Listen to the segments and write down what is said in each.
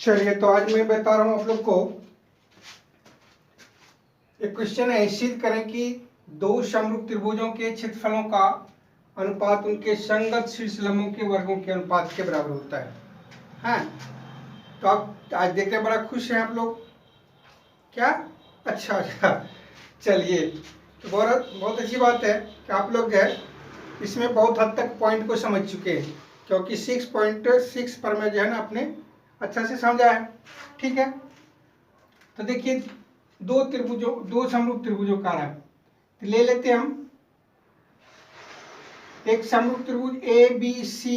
चलिए, तो आज मैं बता रहा हूं आप लोग को एक क्वेश्चन है। सिद्ध करें कि दो समरूप त्रिभुजों के क्षेत्रफलों का अनुपात उनके संगत शीर्षलंबों के वर्गों के अनुपात के बराबर होता है। हाँ, तो आप आज देखने बड़ा खुश हैं आप लोग क्या? अच्छा अच्छा, चलिए, तो बहुत अच्छी बात है कि आप लोग है इसमें बहुत हद तक पॉइंट को समझ चुके हैं, क्योंकि 6.6 पर मैं जो है ना अपने अच्छा से समझा है। ठीक है, तो देखिए दो समरूप त्रिभुजों का है, तो ले लेते हैं हम एक समरूप त्रिभुज ए बी सी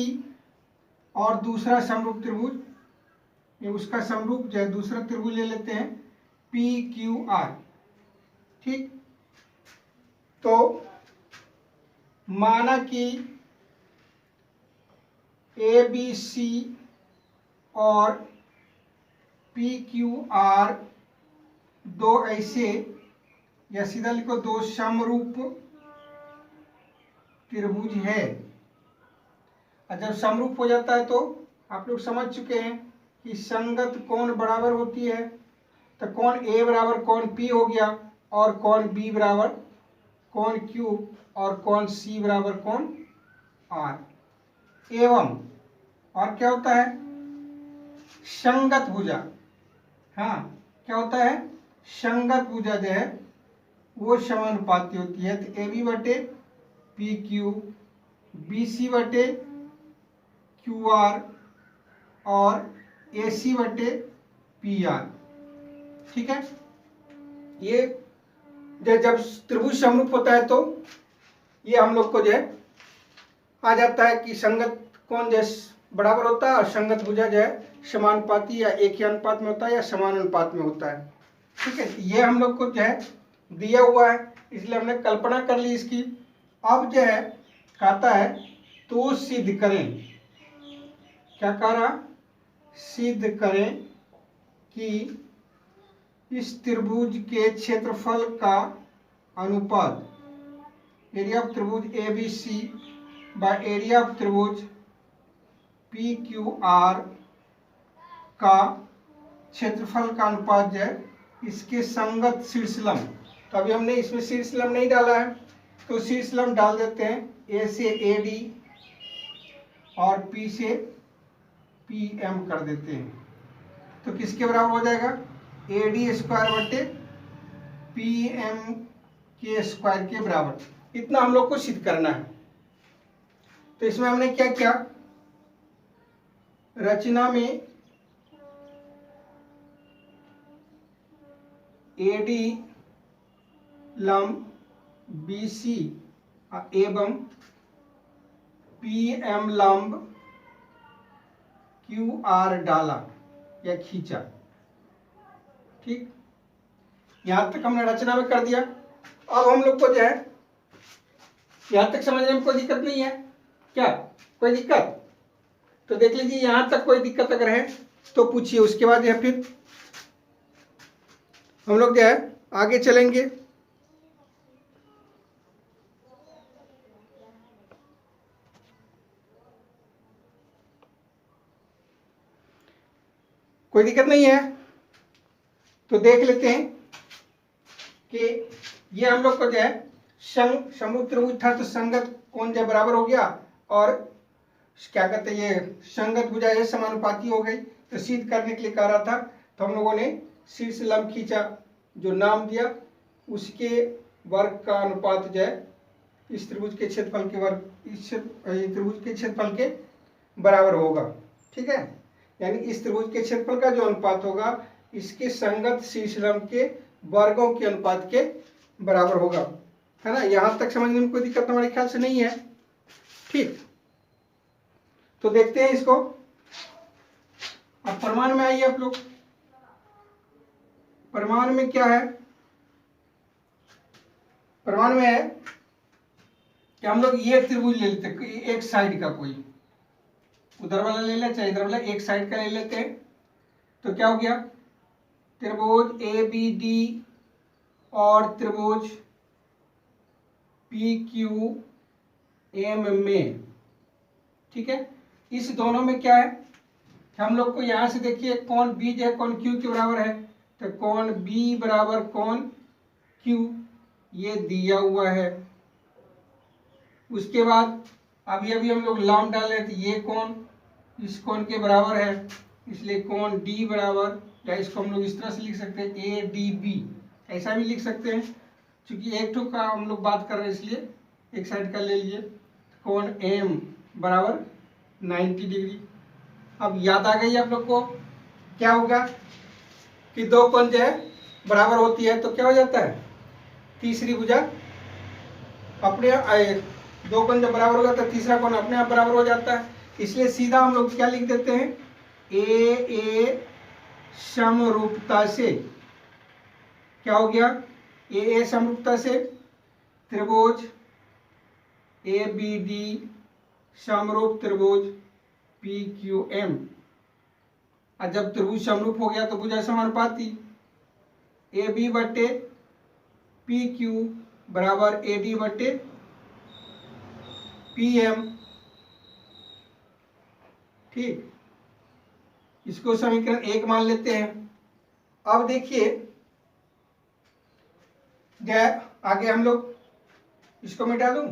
और दूसरा समरूप त्रिभुज, ये उसका समरूप जो है दूसरा त्रिभुज ले लेते हैं पी क्यू आर। ठीक, तो माना कि ए बी सी और पी क्यू आर दो ऐसे, या सीधा लिखो दो समरूप त्रिभुज है। और जब समरूप हो जाता है तो आप लोग समझ चुके हैं कि संगत कोण बराबर होती है। तो कोण ए बराबर कोण पी हो गया, और कोण बी बराबर कोण क्यू, और कोण सी बराबर कोण आर। एवं और क्या होता है? संगत भुजा। हाँ, क्या होता है? संगत भुजा जो है वो समानुपाती होती है। तो ए बी बटे पी क्यू, बी सी बटे क्यू आर और ए सी बटे पी आर। ठीक है, ये जब त्रिभुज समरूप होता है तो ये हम लोग को जो है आ जाता है कि संगत कोण जो बराबर होता है और संगत भुजा जो है समानुपाती या एक ही अनुपात में होता है या समान अनुपात में होता है। ठीक है, ये हम लोग को जो है दिया हुआ है, इसलिए हमने कल्पना कर ली इसकी। अब जो है कहता है तो सिद्ध करें, क्या कह रहा? सिद्ध करें कि इस त्रिभुज के क्षेत्रफल का अनुपात एरिया ऑफ त्रिभुज A B C by area of त्रिभुज पी क्यू आर का क्षेत्रफल का अनुपात जो है इसके संगत शीर्षलंब। तो अभी हमने इसमें शीर्षलंब नहीं डाला है, तो शीर्षलंब डाल देते हैं। ए से ए डी और पी से पी एम कर देते हैं, तो किसके बराबर हो जाएगा? ए डी स्क्वायर बटे पी एम के स्क्वायर के बराबर। इतना हम लोग को सिद्ध करना है। तो इसमें हमने क्या किया, रचना में ए डी लंब बी सी एवं पी एम लंब क्यू आर डाला या खींचा। ठीक, यहां तक हमने रचना में कर दिया। अब हम लोग को जो है यहां तक समझने में कोई दिक्कत नहीं है क्या? कोई दिक्कत? तो देख लीजिए, यहां तक कोई दिक्कत अगर है तो पूछिए, उसके बाद यह फिर हम लोग जो है आगे चलेंगे। कोई दिक्कत नहीं है तो देख लेते हैं कि ये हम लोग को जो है समरूप त्रिभुज था, तो संगत कोण जो बराबर हो गया, और क्या कहते हैं ये संगत भुजा ये समानुपाती हो गई। तो सिद्ध करने के लिए कह रहा था, तो हम लोगों ने शीर्ष लंब खींचा, जो नाम दिया उसके वर्ग का अनुपात जो है इस त्रिभुज के क्षेत्रफल के वर्ग, इस त्रिभुज के क्षेत्रफल के बराबर होगा। ठीक है, यानी इस त्रिभुज के क्षेत्रफल का जो अनुपात होगा इसके संगत शीर्षलंब के वर्गों के अनुपात के बराबर होगा। है ना? यहां तक समझने में कोई दिक्कत हमारे ख्याल से नहीं है। ठीक, तो देखते हैं इसको। अब प्रमाण में आइए आप लोग। प्रमाण में क्या है? प्रमाण में है कि हम लोग ये त्रिभुज ले लेते हैं, एक साइड का, कोई उधर वाला ले ले चाहे इधर वाला, एक साइड का ले लेते हैं। तो क्या हो गया? त्रिभुज ए बी डी और त्रिभुज पी क्यू एम में। ठीक है, इस दोनों में क्या है? हम लोग को यहाँ से देखिए कौन बी जो है कौन क्यू के बराबर है, तो कौन बी बराबर कौन क्यू ये दिया हुआ है। उसके बाद अभी अभी हम लोग लॉन्ग डाल रहे थे, ये कौन इस कौन के बराबर है, इसलिए कौन डी बराबर, या इसको हम लोग इस तरह से लिख सकते हैं ए डी बी, ऐसा भी लिख सकते हैं। क्योंकि एक ठो का हम लोग बात कर रहे हैं इसलिए एक साइड का ले लिए। कौन एम बराबर 90 डिग्री। अब याद आ गई आप लोग को क्या होगा कि दो कोण जो है बराबर होती है तो क्या हो जाता है, तीसरी भुजा अपने दो कोण जब बराबर होगा तो तीसरा कोण अपने आप बराबर हो जाता है। इसलिए सीधा हम लोग क्या लिख देते हैं, ए समरूपता से क्या हो गया, ए समरूपता से त्रिभुज ए बी डी समरूप त्रिभुज पी क्यू एम। और जब त्रिभुज समरूप हो गया तो भुजा समानुपाती, ए बी बटे पी क्यू बराबर ए डी बटे पी एम। ठीक, इसको समीकरण 1 मान लेते हैं। अब देखिए आगे हम लोग इसको मिटा दूं,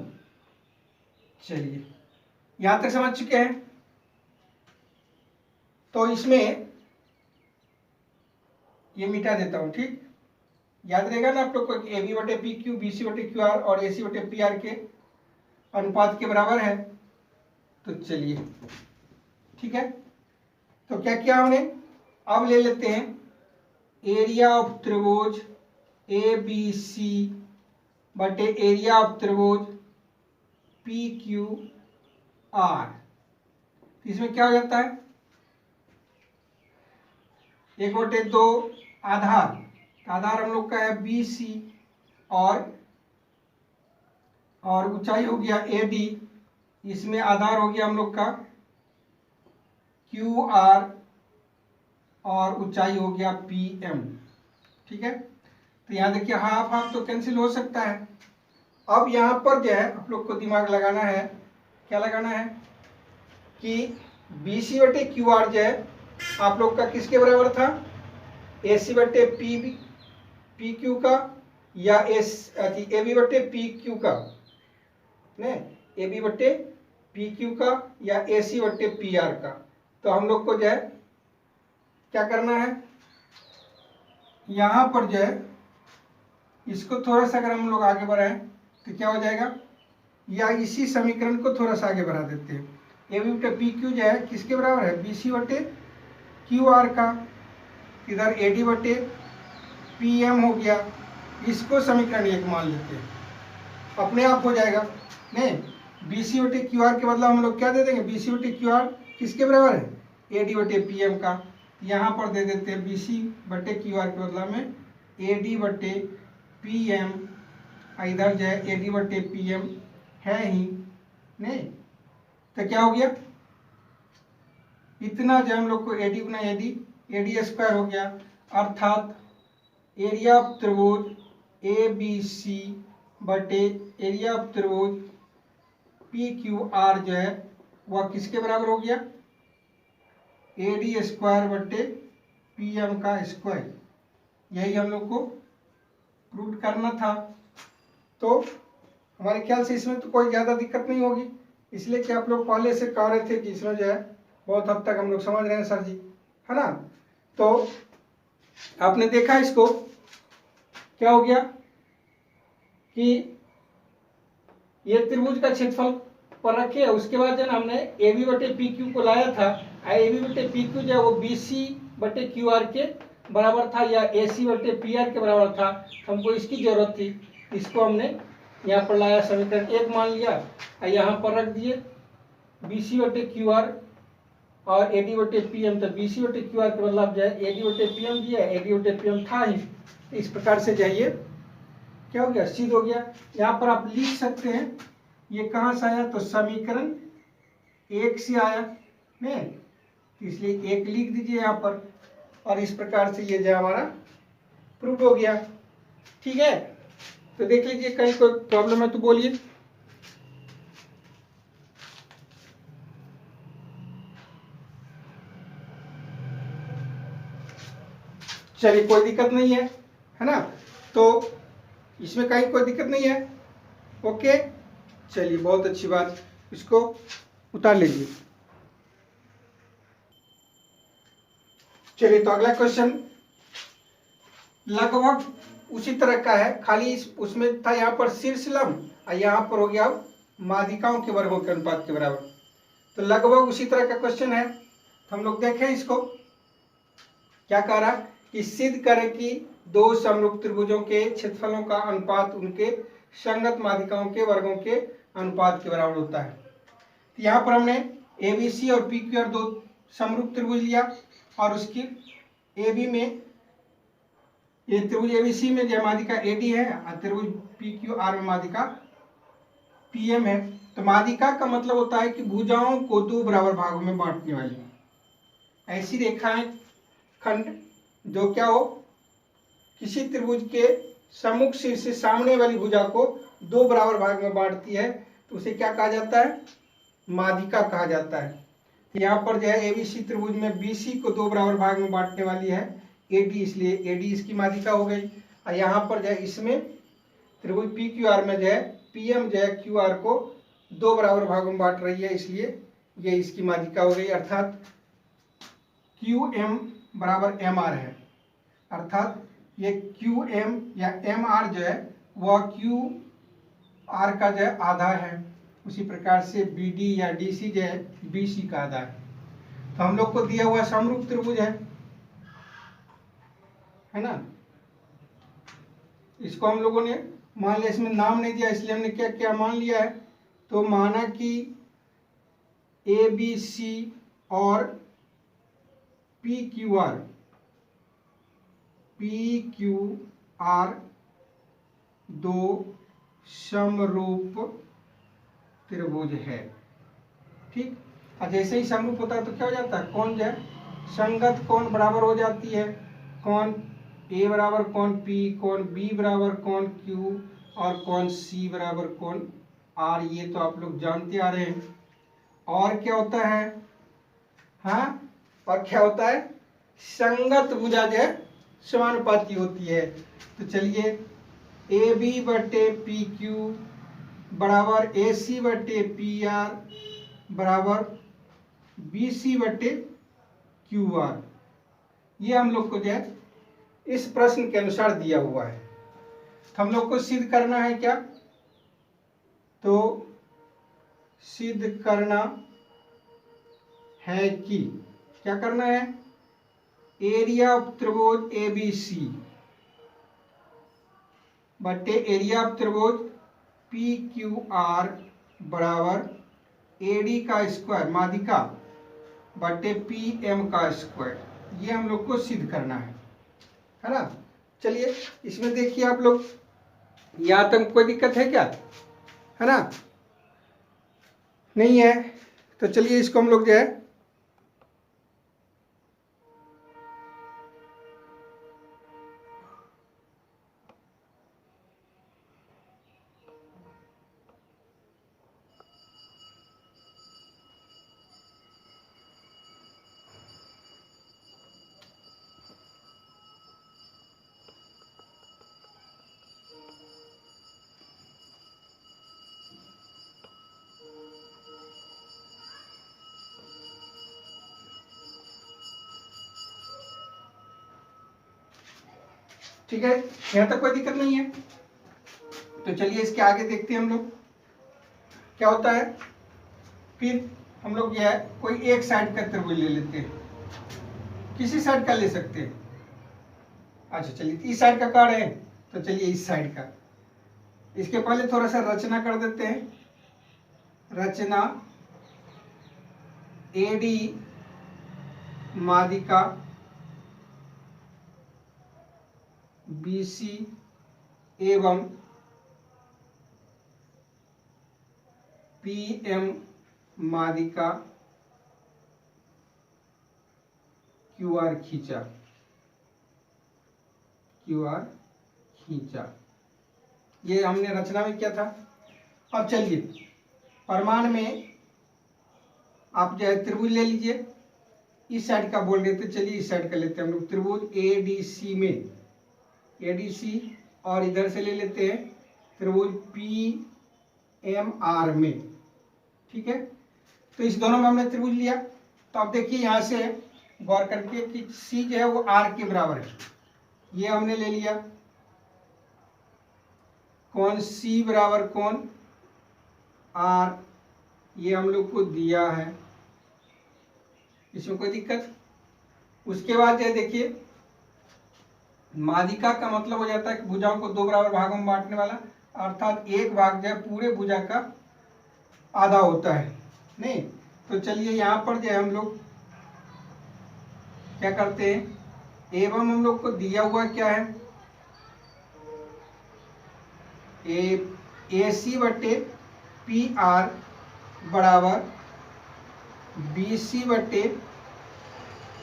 चलिए यहां तक समझ चुके हैं। तो इसमें ये मिटा देता हूं। ठीक, याद रहेगा ना आप लोग को, ए बी बटे पी क्यू, बी सी बटे क्यू आर और ए सी बटे पी आर के अनुपात के बराबर है। तो चलिए ठीक है, तो क्या किया हमने, अब ले लेते हैं एरिया ऑफ त्रिभुज ए बी सी बटे एरिया ऑफ त्रिभुज पी क्यू आर। इसमें क्या हो जाता है, 1/2 आधार, आधार हम लोग का है बी सी और ऊंचाई हो गया ए डी, इसमें आधार हो गया हम लोग का क्यू आर और ऊंचाई हो गया पी एम। ठीक है, तो यहाँ देखिए हाफ हाफ तो कैंसिल हो सकता है। अब यहाँ पर जो है आप लोग को दिमाग लगाना है, क्या लगाना है कि बी सी बटे क्यू आर जो है आप लोग का किसके बराबर था, ए सी बटे पी क्यू का, या ए बी बटे पी क्यू का, नहीं ए बी बटे पी क्यू का या ए सी बटे पी आर का। तो हम लोग को जो है क्या करना है, यहाँ पर जो है इसको थोड़ा सा अगर हम लोग आगे बढ़ाएं तो क्या हो जाएगा, या इसी समीकरण को थोड़ा सा आगे बढ़ा देते हैं। ए बी बटे पी क्यू जो है किसके बराबर है, बी सी बटे क्यू आर का, इधर ए डी बटे पी एम हो गया। इसको समीकरण 1 मान लेते हैं, अपने आप हो जाएगा। नहीं, बी सी बटे क्यू आर के बदला हम लोग क्या दे देंगे, बी सी बटे क्यू आर किसके बराबर है, ए डी बटे पी एम का। यहाँ पर दे देते हैं बी सी बटे क्यू आर के बदला में ए डी बटे पी एम, इधर जो है ए डी बटे पी एम है ही नहीं, तो क्या हो गया, इतना जो हम लोग को A D Guna A D square हो गया। अर्थात एरिया ऑफ त्रिभुज ए बी सी बटे एरिया ऑफ त्रिभुज पी क्यू आर जो है वह किसके बराबर हो गया, ए डी स्क्वायर बटे पी एम का स्क्वायर। यही हम लोग को प्रूव करना था। तो हमारे ख्याल से इसमें तो कोई ज़्यादा दिक्कत नहीं होगी, इसलिए कि आप लोग पहले से कह रहे थे कि इसमें जो है बहुत हद तक हम लोग समझ रहे हैं सर जी, है ना। तो आपने देखा इसको क्या हो गया कि ये त्रिभुज का क्षेत्रफल पर रखे, उसके बाद जो हमने ए बी बटे पी क्यू को लाया था, ए बी बटे पी क्यू जो है वो बी सी बटे क्यू आर के बराबर था या ए सी बटे पी आर के बराबर था। हमको इसकी जरूरत थी, इसको हमने यहाँ पर लाया, समीकरण 1 मान लिया और यहाँ पर रख दिए बी सी बटे क्यू आर और ए डी बटे पी एम। तो बी सी बटे क्यू आर के बदलाव जो है ए डी बटे पी एम दिया, ए डी बटे पी एम था ही। इस प्रकार से जाइए क्या हो गया, सिद्ध हो गया। यहाँ पर आप लिख सकते हैं ये कहाँ से आया, तो समीकरण 1 से आया नहीं, इसलिए 1 लिख दीजिए यहाँ पर, और इस प्रकार से ये जो हमारा प्रूव हो गया। ठीक है, तो देख लीजिए कहीं कोई प्रॉब्लम है तो बोलिए। चलिए कोई दिक्कत नहीं है ना, तो इसमें कहीं कोई दिक्कत नहीं है। ओके, चलिए बहुत अच्छी बात, इसको उतार लीजिए। चलिए तो अगला क्वेश्चन लगभग उसी तरह का है, खाली उसमें था यहाँ पर शीर्षलम और यहाँ पर हो गया माध्यिकाओं के वर्गों के अनुपात के बराबर। तो लगभग उसी तरह का क्वेश्चन है, तो हम लोग देखें इसको क्या कह रहा है कि सिद्ध करें कि दो समरूप त्रिभुजों के क्षेत्रफलों का अनुपात उनके संगत माध्यिकाओं के वर्गों के अनुपात के बराबर होता है। तो यहाँ पर हमने ABC और PQR दो समरूप त्रिभुज लिया और उसकी AB में, ये त्रिभुज ABC में जो माध्यिका AD है और त्रिभुज PQR में माध्यिका PM है। तो माध्यिका का मतलब होता है कि भुजाओं को दो बराबर भागों में बांटने वाली ऐसी रेखाएं खंड जो क्या हो, किसी त्रिभुज के सम्मुख शीर्ष से सामने वाली भुजा को दो बराबर भाग में बांटती है, तो उसे क्या कहा जाता है, माध्यिका कहा जाता है। यहाँ पर जो है ABC त्रिभुज में BC को दो बराबर भाग में बांटने वाली है AD, इसलिए AD इसकी माध्यिका हो गई। और यहाँ पर जो है इसमें त्रिभुज PQR में जो है PM जो है QR को दो बराबर भागों में बांट रही है, इसलिए ये इसकी माध्यिका हो गई। अर्थात QM बराबर MR है, अर्थात ये QM या MR जो है वह QR का जो है आधा है। उसी प्रकार से BD या DC जो है BC का आधा है। तो हम लोग को दिया हुआ समरूप त्रिभुज है ना, इसको हम लोगों ने मान लिया, इसमें नाम नहीं दिया इसलिए हमने क्या क्या मान लिया है, तो माना कि ABC और PQR दो समरूप त्रिभुज है, ठीक। और जैसे ही समरूप होता है तो क्या हो जाता है, कौन जो है संगत कौन बराबर हो जाती है, कौन A बराबर कौन P, कौन B बराबर कौन Q और कौन C बराबर कौन R, ये तो आप लोग जानते आ रहे हैं। और क्या होता है, हाँ, और क्या होता है, संगत भुजा जो है समानुपाती होती है। तो चलिए AB बटे PQ बराबर AC बटे PR बराबर BC बटे QR, ये हम लोग को जो है इस प्रश्न के अनुसार दिया हुआ है। तो हम लोग को सिद्ध करना है क्या, तो सिद्ध करना है कि क्या करना है, एरिया ऑफ त्रिभुज ABC बटे एरिया ऑफ त्रिभुज PQR बराबर AD का स्क्वायर माध्यिका बटे PM का स्क्वायर, ये हम लोग को सिद्ध करना है ना। चलिए इसमें देखिए आप लोग, यहाँ तक कोई दिक्कत है क्या, है ना, नहीं है। तो चलिए इसको हम लोग जो है ठीक है, यहाँ तक कोई दिक्कत नहीं है। तो चलिए इसके आगे देखते हैं हम लोग क्या होता है। फिर हम लोग यह कोई एक साइड का त्रिभुज ले लेते हैं, किसी साइड का ले सकते हैं। अच्छा चलिए इस साइड का कार्ड है, तो चलिए इस साइड का, इसके पहले थोड़ा सा रचना कर देते हैं। रचना AD माध्यिका BC एवं PM माध्यिका QR खींचा, ये हमने रचना में किया था। अब चलिए परिमाण में आप जो है त्रिभुज ले लीजिए, इस साइड का बोल रहे थे, चलिए इस साइड का लेते हैं हम लोग। त्रिभुज एडीसी में, एडीसी, और इधर से ले लेते हैं त्रिभुज पीएमआर में। ठीक है, तो इस दोनों में हमने त्रिभुज लिया। तो अब देखिए यहाँ से गौर करके कि सी जो है वो आर के बराबर है, ये हमने ले लिया। कौन सी बराबर कौन आर, ये हम लोग को दिया है, इसमें कोई दिक्कत। उसके बाद जो देखिए माध्यिका का मतलब हो जाता है कि भुजाओं को दो बराबर भागों में बांटने वाला, अर्थात एक भाग जो है पूरे भुजा का आधा होता है। नहीं तो चलिए यहाँ पर जो है हम लोग क्या करते हैं, एवं हम लोग को दिया हुआ क्या है, ए सी बटे पी आर बराबर बी सी बटे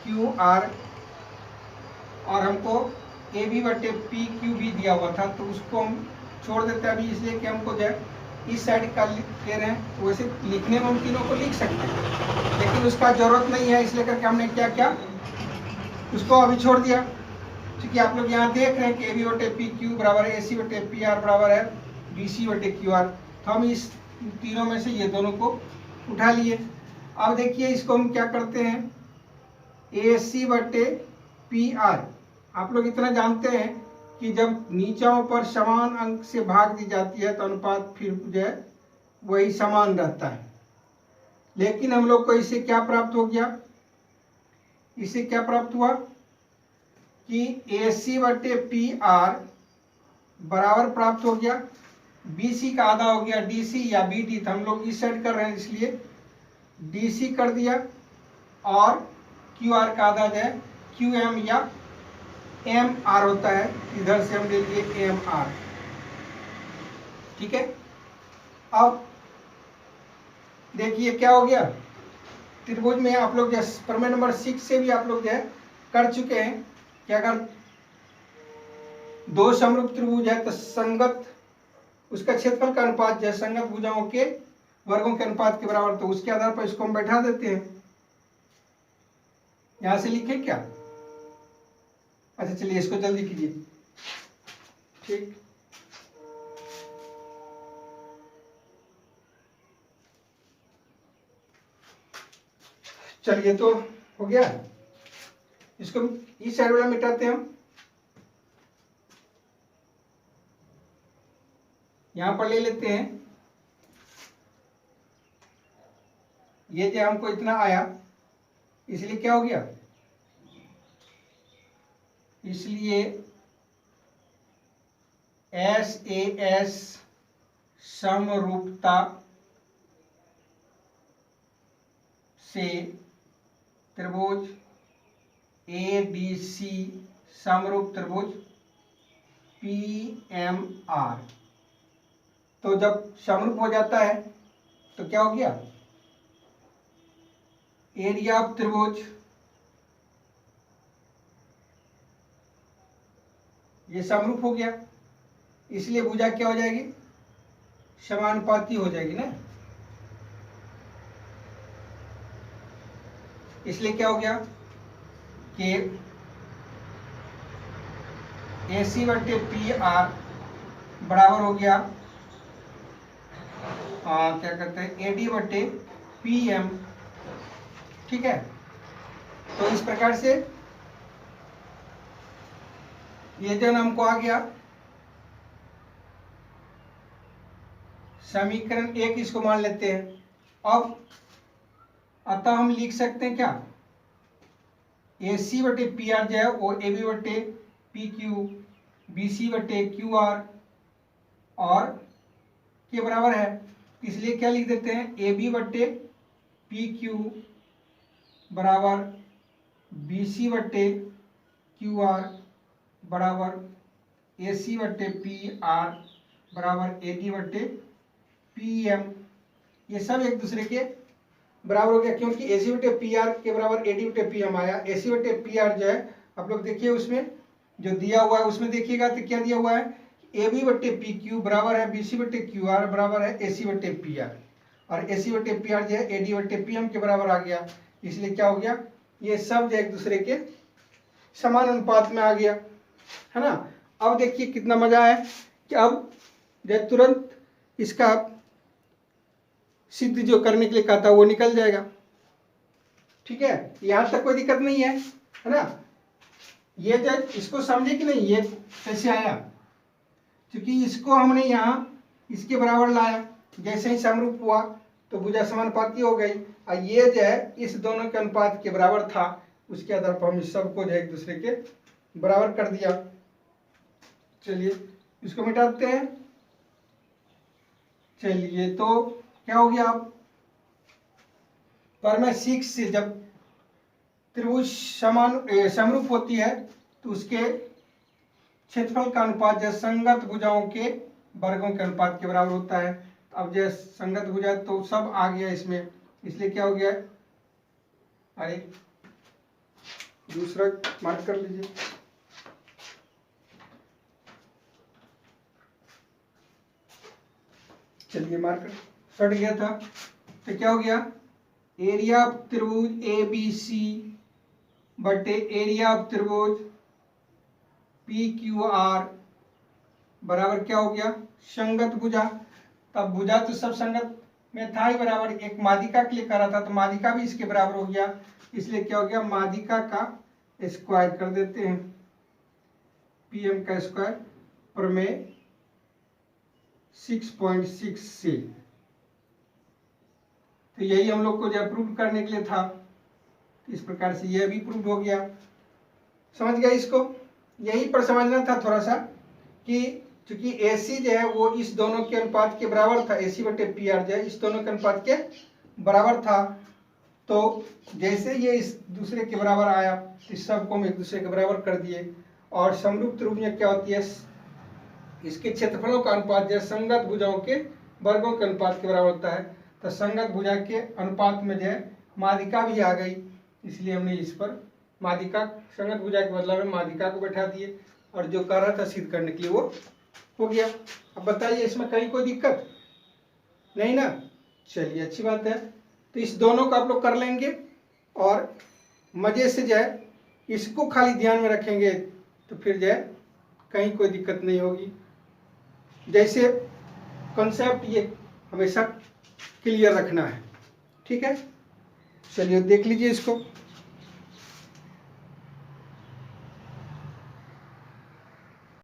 क्यू आर, और हमको ए बी बटे पी क्यू भी दिया हुआ था, तो उसको हम छोड़ देते हैं अभी, इसलिए कि हमको जो है इस साइड का लिख रहे हैं। तो वैसे लिखने में हम तीनों को लिख सकते हैं, लेकिन उसका जरूरत नहीं है, इसलिए करके हमने क्या किया, उसको अभी छोड़ दिया। क्योंकि आप लोग यहाँ देख रहे हैं कि ए बी बटे पी क्यू बराबर है ए सी बटे पी आर बराबर है बी सी बटे क्यू आर, तो हम इस तीनों में से ये दोनों को उठा लिए। अब देखिए इसको हम क्या करते हैं, ए सी बटे पी आर, आप लोग इतना जानते हैं कि जब नीचाओं पर समान अंक से भाग दी जाती है तो अनुपात फिर जो है वही समान रहता है। लेकिन हम लोग को इससे क्या प्राप्त हो गया, इससे क्या प्राप्त हुआ कि ए सी बटे पी आर बराबर प्राप्त हो गया, बी सी का आधा हो गया डी सी या बी डी, तो हम लोग इस साइड कर रहे हैं इसलिए डी सी कर दिया, और क्यू आर का आधा जो है क्यू एम या एम आर होता है, इधर से हम ले लिए एम आर। ठीक है, अब देखिए क्या हो गया, त्रिभुज में आप लोग प्रमेय नंबर 6 से भी आप लोग जो है कर चुके हैं कि अगर दो समरूप त्रिभुज है तो संगत उसका क्षेत्रफल का अनुपात जो है संगत भुजाओं के वर्गों के अनुपात के बराबर, तो उसके आधार पर इसको हम बैठा देते हैं। यहां से लिखे क्या, अच्छा चलिए इसको जल्दी कीजिए। ठीक, चलिए तो हो गया, इसको इस साइड वाला मिटाते हैं हम। यहां पर ले लेते हैं, ये जो हमको इतना आया, इसलिए क्या हो गया, इसलिए एस ए एस समरूपता से त्रिभुज ए डी सी समरूप त्रिभुज पी एम आर, तो जब समरूप हो जाता है तो क्या हो गया, एरिया ऑफ त्रिभुज ये समरूप हो गया, इसलिए भुजा क्या हो जाएगी, समानुपाती हो जाएगी ना। इसलिए क्या हो गया कि ए सी बटे पी आर बराबर हो गया क्या कहते हैं ए डी बटे पी एम। ठीक है, तो इस प्रकार से ये जो हमको आ गया समीकरण 1, इसको मान लेते हैं। अब अतः हम लिख सकते हैं क्या, ए सी बटे पी आर जो है वो ए बी बटे पी क्यू बी सी बटे क्यू आर और के बराबर है, इसलिए क्या लिख देते हैं, ए बी बटे पी क्यू बराबर बी सी बटे क्यू आर बराबर ए सी बटे पी आर बराबर ए डी बटे पी एम। ये सब एक दूसरे के बराबर हो गया, क्योंकि ए सी बटे पी आर के बराबर ए डी बटे पी एम आया। ए सी बटे पी आर जो है आप लोग देखिए उसमें जो दिया हुआ है उसमें देखिएगा तो क्या दिया हुआ है, ए बी बटे पी क्यू बराबर है बी सी बटे क्यू आर बराबर है ए सी बटे पी आर, और ए सी बटे पी आर जो है ए डी बटे पी एम के बराबर आ गया। इसलिए क्या हो गया, ये सब जो एक दूसरे के समान अनुपात में आ गया, है ना। अब देखिए कितना मजा है कि अब जो तुरंत इसका सिद्ध जो करने के लिए कहा था वो निकल जाएगा। ठीक है, यहां तक कोई दिक्कत नहीं है ना। ये जो इसको समझे कि नहीं, ये कैसे आया, क्योंकि इसको हमने यहाँ इसके बराबर लाया, जैसे ही समरूप हुआ तो भुजा समानुपाती हो गई, और ये जो है इस दोनों के अनुपात के बराबर था, उसके आधार पर हम इस सबको जो एक दूसरे के बराबर कर दिया। चलिए इसको मिटाते हैं। चलिए तो क्या हो गया, अब पर मैं 6 से जब त्रिभुज समरूप होती है तो उसके क्षेत्रफल का अनुपात जो संगत भुजाओं के वर्गों के अनुपात के बराबर होता है। अब जो संगत भुजा तो सब आ गया इसमें, इसलिए क्या हो गया, अरे दूसरा मार्क कर लीजिए। चलिए मार्कर सट गया था, तो क्या हो गया, एरिया ऑफ त्रिभुज ए बी सी बटे एरिया ऑफ त्रिभुज पी क्यू आर बराबर क्या हो गया, संगत भुजा। तब भुजा तो सब संगत में था ही बराबर, एक मादिका के लिए कर रहा था तो मादिका भी इसके बराबर हो गया, इसलिए क्या हो गया, मादिका का स्क्वायर कर देते हैं, पीएम का स्क्वायर प्रमेय 6.6 से। तो यही हम लोग को जो प्रूव करने के लिए था, इस प्रकार से यह भी प्रूव हो गया। समझ गया इसको, यही पर समझना था थोड़ा सा कि चूंकि AC जो है वो इस दोनों के अनुपात के बराबर था, AC बटे PR जो है इस दोनों के अनुपात के बराबर था, तो जैसे ये इस दूसरे के बराबर आया तो इस सबको हम एक दूसरे के बराबर कर दिए। और समरूप त्रिभुज में क्या होती है, इसके क्षेत्रफलों का अनुपात जो है संगत भुजाओं के वर्गों के अनुपात के बराबर होता है, तो संगत भुजा के अनुपात में जो है मादिका भी आ गई, इसलिए हमने इस पर मादिका संगत भुजा के बदला में मादिका को बैठा दिए, और जो कर रहा था सिद्ध करने के लिए वो हो गया। अब बताइए इसमें कहीं कोई दिक्कत नहीं ना, चलिए अच्छी बात है। तो इस दोनों को आप लोग कर लेंगे और मजे से जो है इसको खाली ध्यान में रखेंगे तो फिर जो है कहीं कोई दिक्कत नहीं होगी। जैसे कॉन्सेप्ट ये हमेशा क्लियर रखना है, ठीक है। चलिए देख लीजिए इसको।